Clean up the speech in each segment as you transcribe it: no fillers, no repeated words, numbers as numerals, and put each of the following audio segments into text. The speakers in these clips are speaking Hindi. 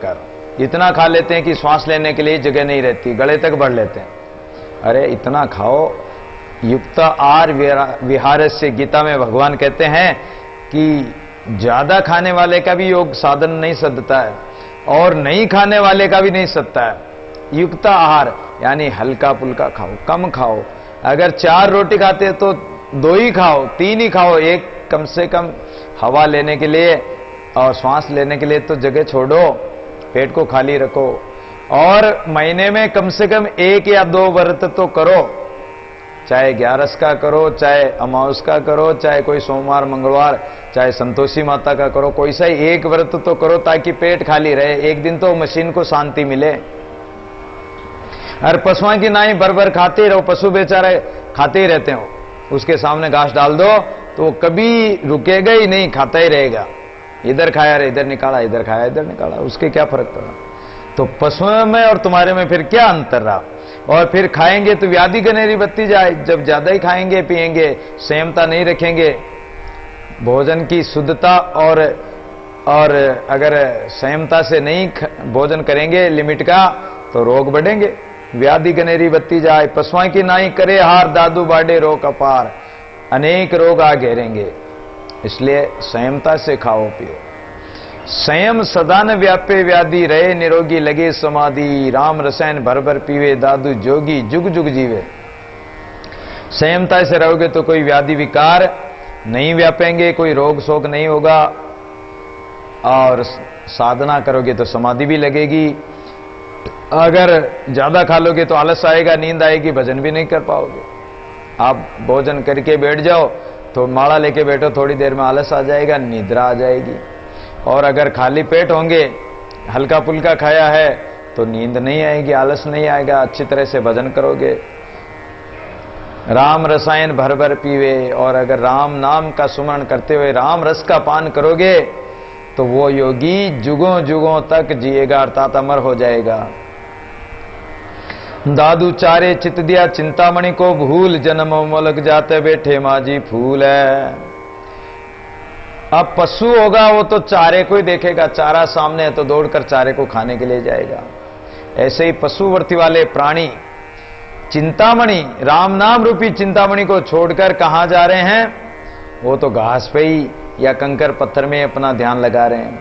कर, इतना खा लेते हैं कि श्वास लेने के लिए जगह नहीं रहती, गले तक बढ़ लेते हैं। अरे इतना खाओ। युक्त आहार विहार से गीता में भगवान कहते हैं कि ज्यादा खाने वाले का भी योग साधन नहीं सदता है और नहीं खाने वाले का भी नहीं सदता है। युक्त आहार यानी हल्का फुल्का खाओ, कम खाओ। अगर 4 रोटी खाते तो 2 ही खाओ, 3 ही खाओ। एक कम से कम हवा लेने के लिए और श्वास लेने के लिए तो जगह छोड़ो, पेट को खाली रखो। और महीने में कम से कम 1 या 2 व्रत तो करो, चाहे 11 का करो, चाहे अमावस का करो, चाहे कोई सोमवार मंगलवार, चाहे संतोषी माता का करो, कोई सा एक व्रत तो करो ताकि पेट खाली रहे। एक दिन तो मशीन को शांति मिले। और पशुओं की नाई भर खाते रहो, पशु बेचारे खाते ही रहते हो, उसके सामने घास डाल दो तो वो कभी रुकेगा ही नहीं, खाता ही रहेगा। इधर खाया रे इधर निकाला, इधर खाया इधर निकाला, उसके क्या फर्क पड़ा। तो पशुओं में और तुम्हारे में फिर क्या अंतर रहा। और फिर खाएंगे तो व्याधि गनेरी बत्ती जाए। जब ज्यादा ही खाएंगे पिएंगे, संयमता नहीं रखेंगे, भोजन की शुद्धता और अगर संयमता से नहीं भोजन करेंगे लिमिट का, तो रोग बढ़ेंगे। व्याधि गनेरी बत्ती जाए, पशुओं की नाई करे हार, दादू बाडे रोग अपार, अनेक रोग आ घेरेंगे। इसलिए संयमता से खाओ पियो। संयम सदा न व्यापे व्याधि, रहे निरोगी लगे समाधि, राम रसायन भर भर पीवे, दादू जोगी जुग जुग जीवे। संयमता से रहोगे तो कोई व्याधि विकार नहीं व्यापेंगे, कोई रोग शोक नहीं होगा। और साधना करोगे तो समाधि भी लगेगी। अगर ज्यादा खा लोगे तो आलस आएगा, नींद आएगी, भजन भी नहीं कर पाओगे। आप भोजन करके बैठ जाओ तो माला लेके बैठो, थोड़ी देर में आलस आ जाएगा, निद्रा आ जाएगी। और अगर खाली पेट होंगे, हल्का फुल्का खाया है, तो नींद नहीं आएगी, आलस नहीं आएगा, अच्छी तरह से भजन करोगे। राम रसायन भर भर पीवे, और अगर राम नाम का सुमरण करते हुए राम रस का पान करोगे तो वो योगी जुगों जुगों तक जिएगा, अर्थात अमर हो जाएगा। दादू चारे चित दिया चिंतामणि को भूल, जन्म मोलक जाते बैठे माझी फूल है। अब पशु होगा वो तो चारे को ही देखेगा, चारा सामने है तो दौड़कर चारे को खाने के लिए जाएगा। ऐसे ही पशुवर्ती वाले प्राणी चिंतामणि, राम नाम रूपी चिंतामणि को छोड़कर कहां जा रहे हैं। वो तो घास पे ही या कंकर पत्थर में अपना ध्यान लगा रहे हैं,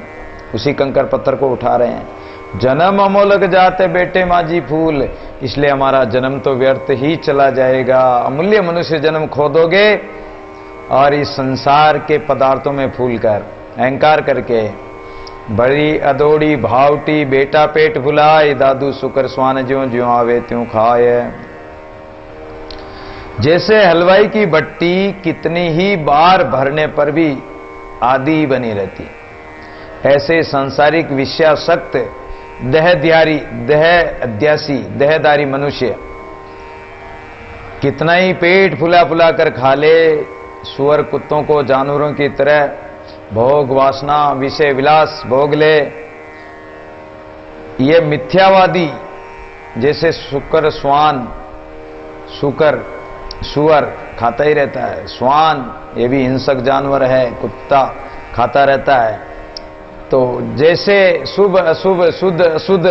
उसी कंकर पत्थर को उठा रहे हैं। जन्म अमोलक जाते बेटे माझी फूल, इसलिए हमारा जन्म तो व्यर्थ ही चला जाएगा। अमूल्य मनुष्य जन्म खो दोगे और इस संसार के पदार्थों में फूल कर अहंकार करके, बड़ी अदोड़ी भावटी बेटा पेट भुलाए, दादू सुकर स्वान ज्यों ज्यों आवे त्यों खाए। जैसे हलवाई की भट्टी कितनी ही बार भरने पर भी आदि बनी रहती, ऐसे सांसारिक विषयासक्त देहदारी मनुष्य कितना ही पेट फुला फुला कर खा ले, सुअर कुत्तों को जानवरों की तरह भोग वासना विषय विलास भोग ले। ये मिथ्यावादी जैसे शुकर स्वान, शुकर सुअर खाता ही रहता है, स्वान ये भी हिंसक जानवर है, कुत्ता खाता रहता है। तो जैसे शुभ अशुभ शुद्ध अशुद्ध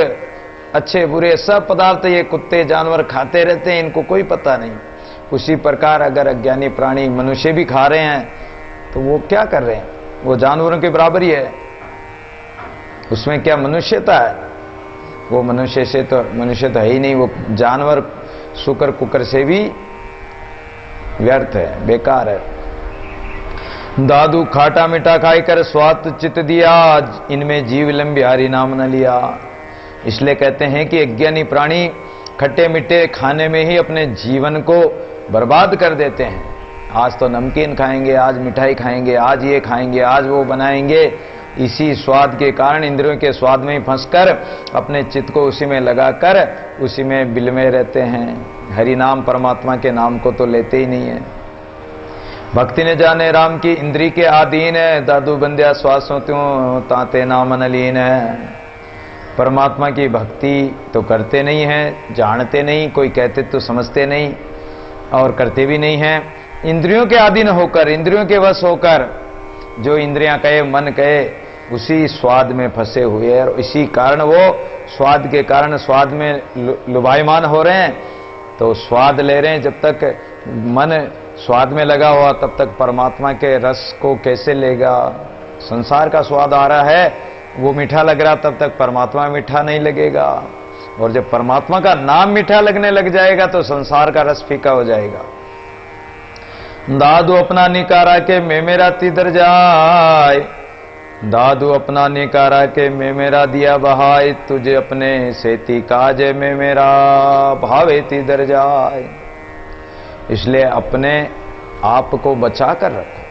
अच्छे बुरे सब पदार्थ ये कुत्ते जानवर खाते रहते हैं, इनको कोई पता नहीं। उसी प्रकार अगर अज्ञानी प्राणी मनुष्य भी खा रहे हैं तो वो क्या कर रहे हैं, वो जानवरों के बराबर ही है। उसमें क्या मनुष्यता है, वो मनुष्य तो है ही नहीं, वो जानवर शुकर कुकर से भी व्यर्थ है, बेकार है। दादू खाटा मीठा खाई कर स्वाद चित दिया, इनमें जीव लंबी हारी नाम न लिया। इसलिए कहते हैं कि अज्ञानी प्राणी खट्टे मीठे खाने में ही अपने जीवन को बर्बाद कर देते हैं। आज तो नमकीन खाएंगे, आज मिठाई खाएंगे, आज ये खाएंगे, आज वो बनाएंगे। इसी स्वाद के कारण इंद्रियों के स्वाद में ही फंसकर अपने चित्त को उसी में लगाकर उसी में बिलमे रहते हैं। हरि नाम परमात्मा के नाम को तो लेते ही नहीं है। भक्ति ने जाने राम की इंद्री के आधीन है, दादू बंदिया श्वासों त्यों ताते नाम नलीन है। परमात्मा की भक्ति तो करते नहीं हैं, जानते नहीं, कोई कहते तो समझते नहीं और करते भी नहीं हैं। इंद्रियों के अधीन होकर, इंद्रियों के वश होकर, जो इंद्रियां कहे मन कहे उसी स्वाद में फंसे हुए हैं और इसी कारण वो स्वाद के कारण स्वाद में लुभायमान हो रहे हैं। तो स्वाद ले रहे हैं, जब तक मन स्वाद में लगा हुआ तब तक परमात्मा के रस को कैसे लेगा। संसार का स्वाद आ रहा है, वो मीठा लग रहा, तब तक परमात्मा मीठा नहीं लगेगा। और जब परमात्मा का नाम मीठा लगने लग जाएगा तो संसार का रस फीका हो जाएगा। दादू अपना निकारा के मैं मेरा तिधर जाए, दादू अपना निकारा के मैं मेरा दिया बहाय, तुझे अपने सेती काजे में मेरा भावे तिधर जाए। इसलिए अपने आप को बचा कर रखो,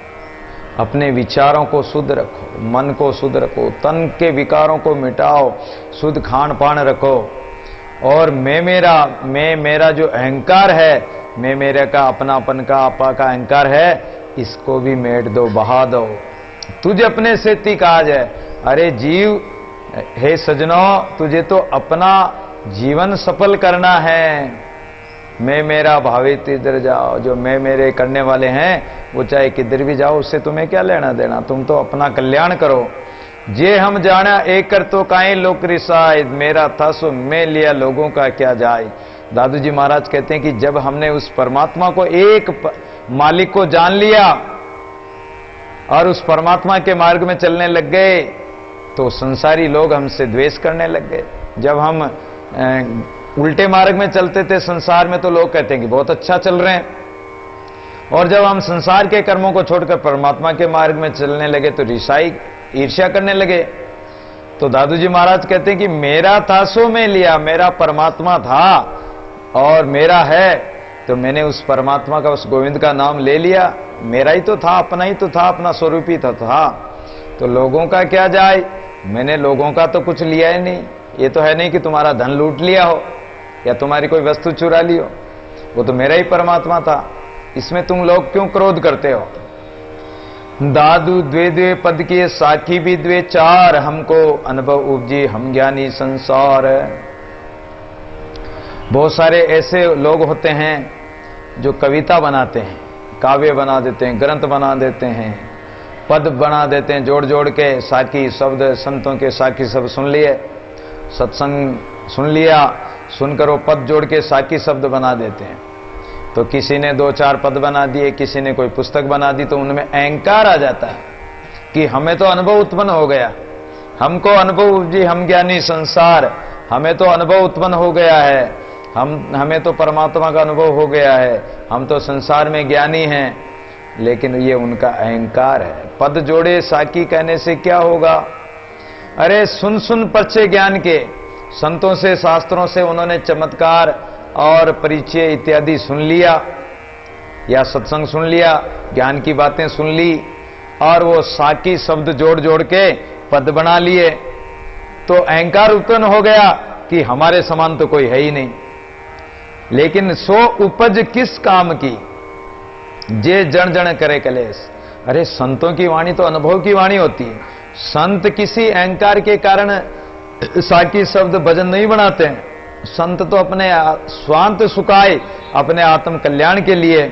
अपने विचारों को शुद्ध रखो, मन को शुद्ध रखो, तन के विकारों को मिटाओ, शुद्ध खान पान रखो। और मैं मेरा जो अहंकार है, मैं मेरे का अपनापन का आपा का अहंकार है, इसको भी मेट दो, बहा दो। तुझे अपने से काज है। अरे जीव, हे सजनों, तुझे तो अपना जीवन सफल करना है। मैं मेरा भावे तिधर जाओ। जो मैं मेरे करने वाले हैं वो चाहे किधर भी जाओ, उससे तुम्हें क्या लेना देना, तुम तो अपना कल्याण करो। जे हम जाना एक कर तो काई लोक रिसाय, मेरा था सो मैं लिया लोगों का क्या जाए। दादू जी महाराज कहते हैं कि जब हमने उस परमात्मा को, एक मालिक को जान लिया और उस परमात्मा के मार्ग में चलने लग गए तो संसारी लोग हमसे द्वेष करने लग गए। जब हम उल्टे मार्ग में चलते थे संसार में तो लोग कहते हैं कि बहुत अच्छा चल रहे हैं, और जब हम संसार के कर्मों को छोड़कर परमात्मा के मार्ग में चलने लगे तो रिसाई, ईर्ष्या करने लगे। तो दादू जी महाराज कहते हैं कि मेरा था सो मैं लिया, मेरा परमात्मा था और मेरा है, तो मैंने उस परमात्मा का, उस गोविंद का नाम ले लिया। मेरा ही तो था, अपना ही तो था, अपना स्वरूप ही था। तो लोगों का क्या जाए, मैंने लोगों का तो कुछ लिया ही नहीं। ये तो है नहीं कि तुम्हारा धन लूट लिया हो या तुम्हारी कोई वस्तु चुरा ली हो, वो तो मेरा ही परमात्मा था। इसमें तुम लोग क्यों क्रोध करते हो। दादू द्वे द्वे पद किए साखी भी द्वे चार, हमको अनुभव उपजी हम ज्ञानी संसार। बहुत सारे ऐसे लोग होते हैं जो कविता बनाते हैं, काव्य बना देते हैं, ग्रंथ बना देते हैं, पद बना देते हैं, जोड़ जोड़ के साखी शब्द, संतों के साखी शब्द सुन लिए, सत्संग सुन लिया, सुनकर वो पद जोड़ के साखी शब्द बना देते हैं। तो किसी ने 2-4 पद बना दिए, किसी ने कोई पुस्तक बना दी, तो उनमें अहंकार आ जाता है कि हमें तो अनुभव उत्पन्न हो गया, हमको अनुभव उपजी हम ज्ञानी संसार, हमें तो अनुभव उत्पन्न हो गया है, हमें तो परमात्मा का अनुभव हो गया है, हम तो संसार में ज्ञानी हैं। लेकिन ये उनका अहंकार है। पद जोड़े साकी कहने से क्या होगा। अरे सुन सुन पर्चे ज्ञान के, संतों से, शास्त्रों से उन्होंने चमत्कार और परिचय इत्यादि सुन लिया या सत्संग सुन लिया, ज्ञान की बातें सुन ली, और वो साकी शब्द जोड़ जोड़ के पद बना लिए, तो अहंकार उत्पन्न हो गया कि हमारे समान तो कोई है ही नहीं। लेकिन सो उपज किस काम की, जे जन जन करे कलेश। अरे संतों की वाणी तो अनुभव की वाणी होती है। संत किसी अहंकार के कारण साकी शब्द भजन नहीं बनाते हैं। संत तो अपने स्वांत सुखाए, अपने आत्म कल्याण के लिए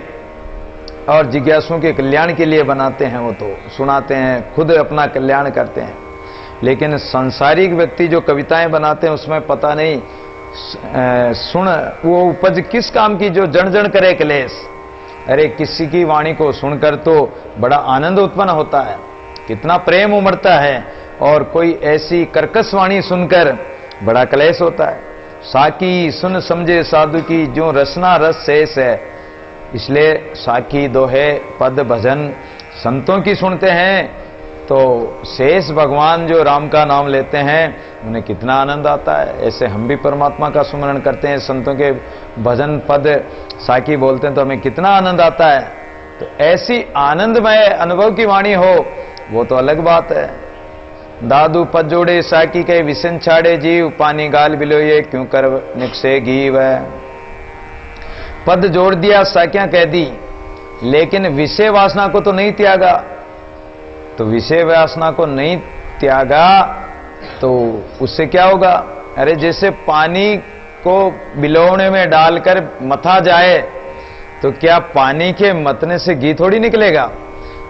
और जिज्ञासुओं के कल्याण के लिए बनाते हैं, वो तो सुनाते हैं, खुद अपना कल्याण करते हैं। लेकिन सांसारिक व्यक्ति जो कविताएं बनाते हैं उसमें पता नहीं सुन वो उपज किस काम की, जो जन जन करे क्लेश। अरे किसी की वाणी को सुनकर तो बड़ा आनंद उत्पन्न होता है, कितना प्रेम उमड़ता है, और कोई ऐसी कर्कश वाणी सुनकर बड़ा क्लेश होता है। साकी सुन समझे साधु की, जो रसना रस शेष है। इसलिए साकी दोहे पद भजन संतों की सुनते हैं तो शेष भगवान जो राम का नाम लेते हैं उन्हें कितना आनंद आता है। ऐसे हम भी परमात्मा का सुमरण करते हैं, संतों के भजन पद साकी बोलते हैं तो हमें कितना आनंद आता है। तो ऐसी आनंदमय अनुभव की वाणी हो वो तो अलग बात है। दादू पद जोड़े साकी के विसन छाड़े जीव, पानी गाल बिलो ये क्यों कर निकसे गीव। पद जोड़ दिया, साकियां कह दी, लेकिन विषय वासना को तो नहीं त्यागा। तो विषय वासना को नहीं त्यागा तो उससे क्या होगा। अरे जैसे पानी को बिलोने में डालकर मथा जाए तो क्या पानी के मतने से घी थोड़ी निकलेगा।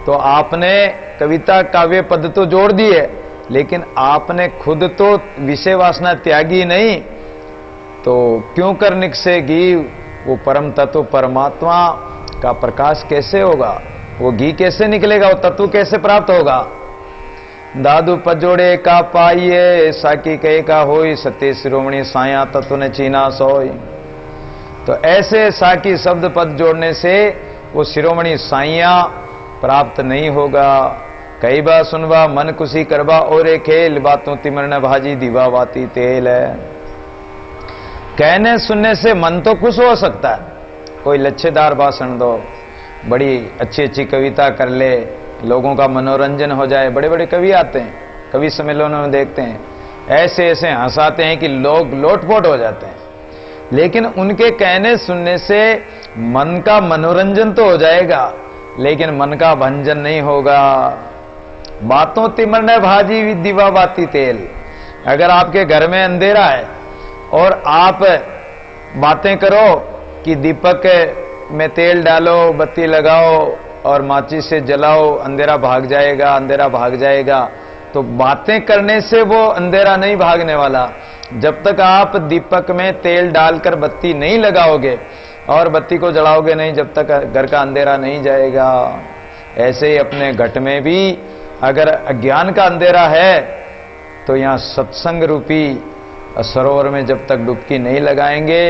तो आपने कविता काव्य पद तो जोड़ दिए, लेकिन आपने खुद तो विषय वासना त्यागी नहीं, तो क्यों कर निकसेगी? वो परम तत्व परमात्मा का प्रकाश कैसे होगा? वो घी कैसे निकलेगा? वो तत्व कैसे प्राप्त होगा? दादू पजोड़े का पाइये साकी कहे का होई, सत्य शिरोमणि साया तत्व ने चीना सोई। तो ऐसे साकी शब्द पद जोड़ने से वो शिरोमणि साइया प्राप्त नहीं होगा। कई बार सुनवा मन खुशी करवा और एक खेल, बातों तिमरन भाजी दीवा बाती तेल है। कहने सुनने से मन तो खुश हो सकता है, कोई लच्छेदार भाषण दो, बड़ी अच्छी अच्छी कविता कर ले, लोगों का मनोरंजन हो जाए। बड़े बड़े कवि आते हैं, कवि सम्मेलनों में देखते हैं, ऐसे ऐसे हंसाते हैं कि लोग लोटपोट हो जाते हैं। लेकिन उनके कहने सुनने से मन का मनोरंजन तो हो जाएगा, लेकिन मन का भंजन नहीं होगा। बातों तिमरने भाजी दीवा बाती तेल। अगर आपके घर में अंधेरा है और आप बातें करो कि दीपक में तेल डालो, बत्ती लगाओ और माचिस से जलाओ, अंधेरा भाग जाएगा, अंधेरा भाग जाएगा, तो बातें करने से वो अंधेरा नहीं भागने वाला। जब तक आप दीपक में तेल डालकर बत्ती नहीं लगाओगे और बत्ती को जलाओगे नहीं, जब तक घर का अंधेरा नहीं जाएगा। ऐसे ही अपने घट में भी अगर अज्ञान का अंधेरा है तो यहां सत्संग रूपी सरोवर में जब तक डुबकी नहीं लगाएंगे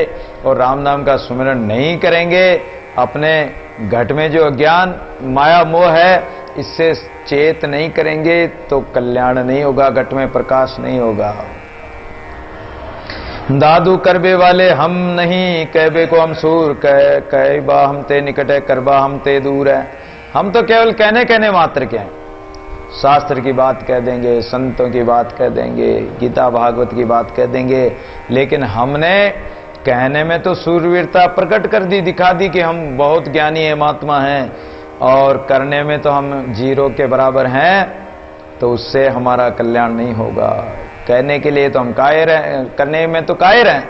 और राम नाम का सुमिरन नहीं करेंगे, अपने घट में जो अज्ञान माया मोह है इससे चेत नहीं करेंगे, तो कल्याण नहीं होगा, घट में प्रकाश नहीं होगा। दादू करबे वाले हम नहीं, कहबे को हम सूर, कह बा हम ते निकट है, करबा हम ते दूर है। हम तो केवल कहने मात्र के हैं, शास्त्र की बात कह देंगे, संतों की बात कह देंगे, गीता भागवत की बात कह देंगे, लेकिन हमने कहने में तो सूरवीरता प्रकट कर दी, दिखा दी कि हम बहुत ज्ञानी है, महात्मा हैं, और करने में तो हम जीरो के बराबर हैं, तो उससे हमारा कल्याण नहीं होगा। कहने के लिए तो हम कायर हैं, करने में तो कायर हैं,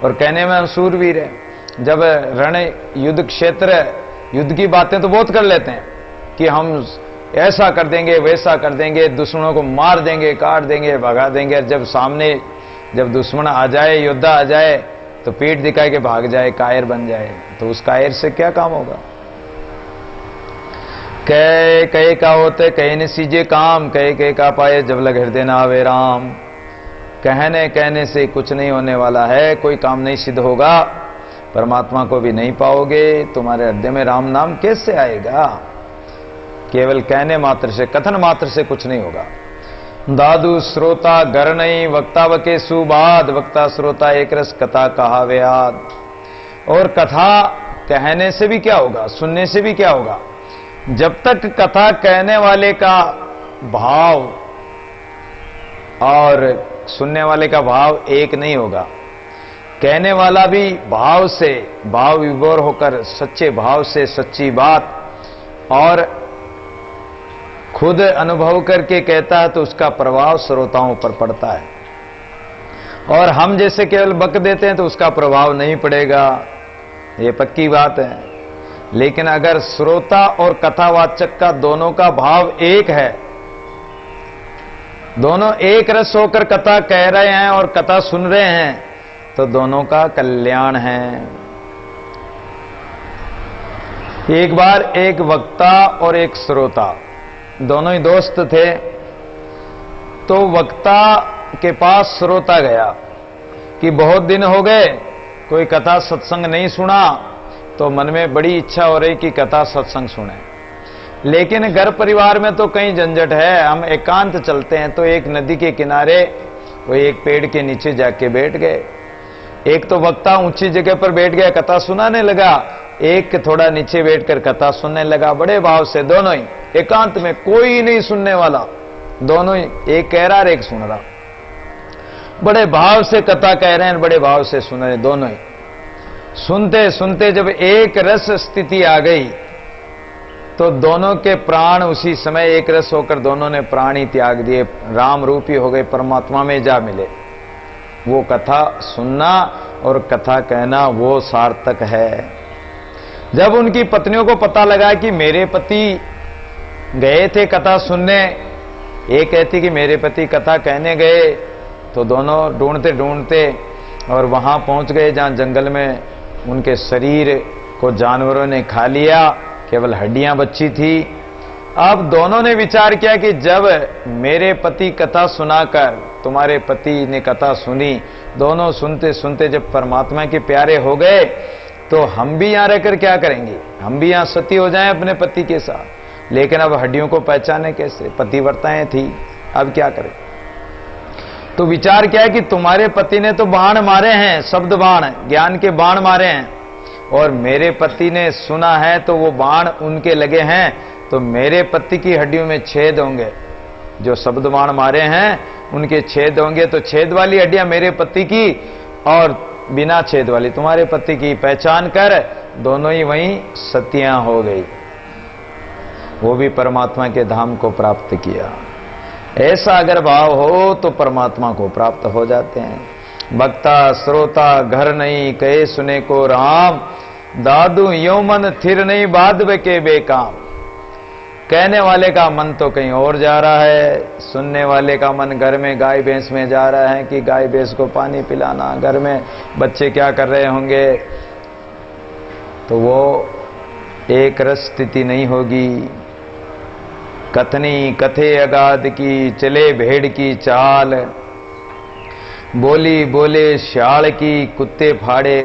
और कहने में हम सूरवीर हैं। जब रण युद्ध क्षेत्र, युद्ध की बातें तो बहुत कर लेते हैं कि हम ऐसा कर देंगे, वैसा कर देंगे, दुश्मनों को मार देंगे, काट देंगे, भगा देंगे। जब सामने जब दुश्मन आ जाए, योद्धा आ जाए, तो पीठ दिखाए के भाग जाए, कायर बन जाए, तो उस कायर से क्या काम होगा? कहे का होते कहे न सीजे काम, कहे का पाए जब लग हृदय ना आवे राम। कहने से कुछ नहीं होने वाला है, कोई काम नहीं सिद्ध होगा, परमात्मा को भी नहीं पाओगे। तुम्हारे हृदय में राम नाम कैसे आएगा? केवल कहने मात्र से, कथन मात्र से कुछ नहीं होगा। दादू श्रोता घर नहीं, वक्ता वके सुबाद, वक्ता श्रोता एक रस, कथा कहा व्याद। और कथा कहने से भी क्या होगा, सुनने से भी क्या होगा? जब तक कथा कहने वाले का भाव और सुनने वाले का भाव एक नहीं होगा, कहने वाला भी भाव से, भाव विभोर होकर सच्चे भाव से सच्ची बात और खुद अनुभव करके कहता है, तो उसका प्रभाव श्रोताओं पर पड़ता है। और हम जैसे केवल बक देते हैं तो उसका प्रभाव नहीं पड़ेगा, ये पक्की बात है। लेकिन अगर श्रोता और कथावाचक का दोनों का भाव एक है, दोनों एक रस होकर कथा कह रहे हैं और कथा सुन रहे हैं, तो दोनों का कल्याण है। एक बार एक वक्ता और एक श्रोता दोनों ही दोस्त थे, तो वक्ता के पास श्रोता गया कि बहुत दिन हो गए कोई कथा सत्संग नहीं सुना, तो मन में बड़ी इच्छा हो रही कि कथा सत्संग सुने। लेकिन घर परिवार में तो कहीं झंझट है, हम एकांत चलते हैं। तो एक नदी के किनारे वो एक पेड़ के नीचे जाके बैठ गए। एक तो वक्ता ऊंची जगह पर बैठ गया, कथा सुनाने लगा, एक थोड़ा नीचे बैठकर कथा सुनने लगा, बड़े भाव से। दोनों ही एकांत में, कोई नहीं सुनने वाला, दोनों ही, एक कह रहा और एक सुन रहा, बड़े भाव से कथा कह रहे हैं, बड़े भाव से सुन रहे, दोनों ही। सुनते सुनते जब एक रस स्थिति आ गई, तो दोनों के प्राण उसी समय एक रस होकर दोनों ने प्राण ही त्याग दिए, राम रूपी हो गए, परमात्मा में जा मिले। वो कथा सुनना और कथा कहना वो सार्थक है। जब उनकी पत्नियों को पता लगा कि मेरे पति गए थे कथा सुनने ये कहती कि मेरे पति कथा कहने गए, तो दोनों ढूंढते ढूंढते और वहां पहुंच गए जहां जंगल में उनके शरीर को जानवरों ने खा लिया, केवल हड्डियां बची थी। अब दोनों ने विचार किया कि जब मेरे पति कथा सुनाकर, तुम्हारे पति ने कथा सुनी, दोनों सुनते सुनते जब परमात्मा के प्यारे हो गए, तो हम भी यहां रहकर क्या करेंगे, हम भी यहां सती हो जाएं अपने पति के साथ। लेकिन अब हड्डियों को पहचाने कैसे, पतिव्रताएं थी, अब क्या करें। तो विचार क्या है कि तुम्हारे पति ने तो बाण मारे हैं, शब्द बाण, ज्ञान के बाण मारे हैं, और मेरे पति ने सुना है तो वो बाण उनके लगे हैं, तो मेरे पति की हड्डियों में छेद होंगे, जो शब्द बाण मारे हैं उनके छेद होंगे, तो छेद वाली हड्डियां मेरे पति की और बिना छेद वाली तुम्हारे पति की पहचान कर दोनों ही वहीं सतियां हो गई। वो भी परमात्मा के धाम को प्राप्त किया। ऐसा अगर भाव हो तो परमात्मा को प्राप्त हो जाते हैं। भक्ता श्रोता घर नहीं, कहे सुने को राम, दादू यो मन थिर नहीं, बादवे के बेकाम। कहने वाले का मन तो कहीं और जा रहा है, सुनने वाले का मन घर में गाय भैंस में जा रहा है कि गाय भैंस को पानी पिलाना, घर में बच्चे क्या कर रहे होंगे, तो वो एक रस स्थिति नहीं होगी। कथनी कथे अगाध की, चले भेड़ की चाल, बोली बोले श्याल की, कुत्ते फाड़े